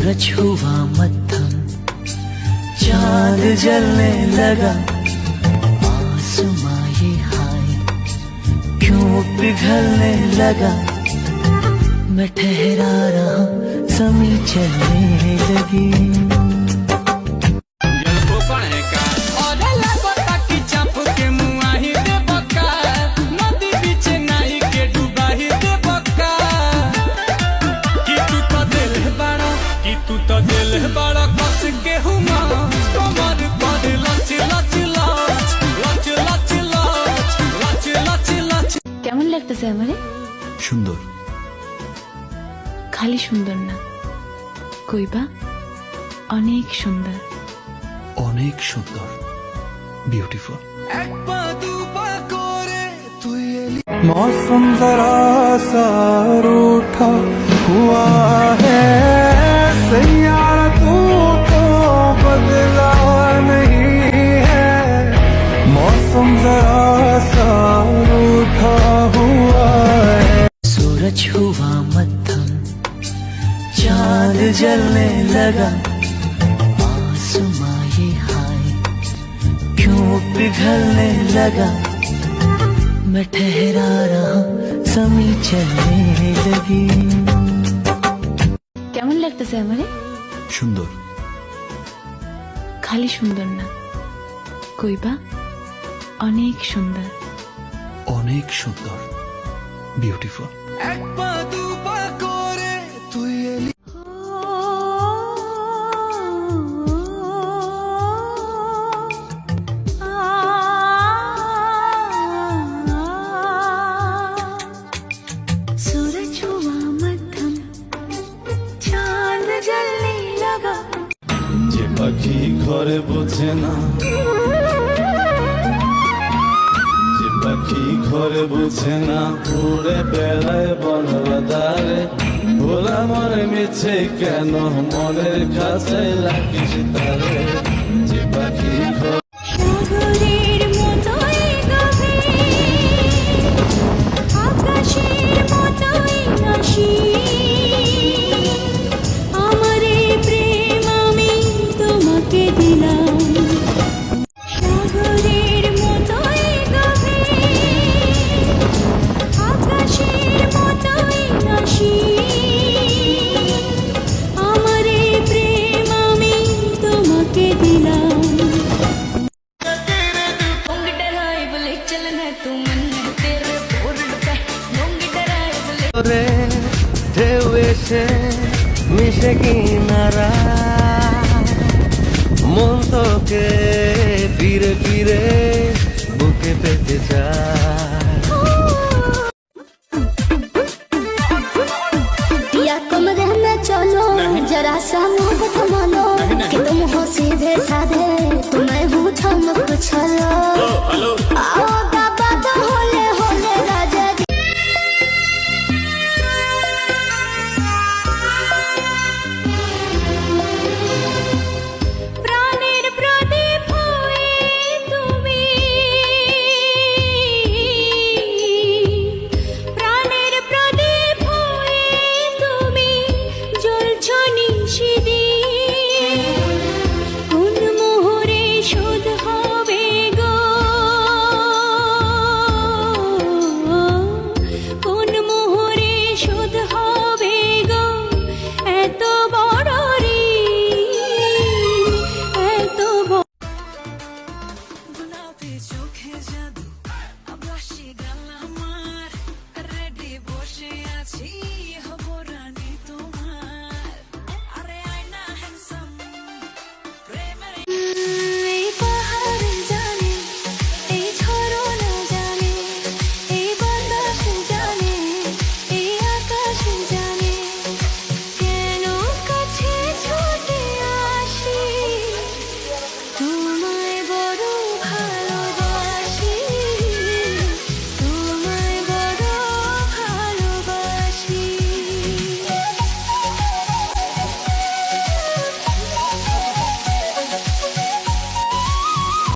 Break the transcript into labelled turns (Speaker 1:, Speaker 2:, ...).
Speaker 1: सूरज हुआ मध्यम, चांद जलने लगा, आसमां ये हाय क्यों पिघलने लगा। मैं ठहरा रहा, ज़मीं चलने लगी।
Speaker 2: কেমন লাগতেছে আমারে?
Speaker 3: সুন্দর।
Speaker 2: খালি সুন্দর না, কইবা অনেক সুন্দর।
Speaker 3: অনেক সুন্দর, বিউটিফুল।
Speaker 1: मौसम जरा सा रूठा हुआ है, सैयारा तू तो बदला नहीं है। मौसम जरा सा रूठा हुआ है। सूरज हुआ मध्यम, चांद जलने लगा, आसमां ये हाय क्यों पिघलने लगा। मैं ठहरा रहा, ज़मीं चलने लगी।
Speaker 2: কেমন লাগতেছে আমারে?
Speaker 3: সুন্দর।
Speaker 2: খালি সুন্দর না, কইবা অনেক সুন্দর।
Speaker 3: অনেক সুন্দর, বিউটিফুল।
Speaker 4: যে পাখি ঘরে বোঝে না, যে পাখি ঘরে বোঝে না, উড়ে বেড়ায় বনবাদারে। ভোলা মনে মিছে কেন মনের কাছে লাগিস তারে। যে পাখি
Speaker 1: ঢেউ এসে মিশে কিনারা, মন তোকে ফিরে ফিরে বুকে পেতে চায়।
Speaker 5: या कमरे में चलो, जरा सा मोहब्बत मानो, कि तुम हो सीधे साधे, तुम्हें हूँ छमक छलो।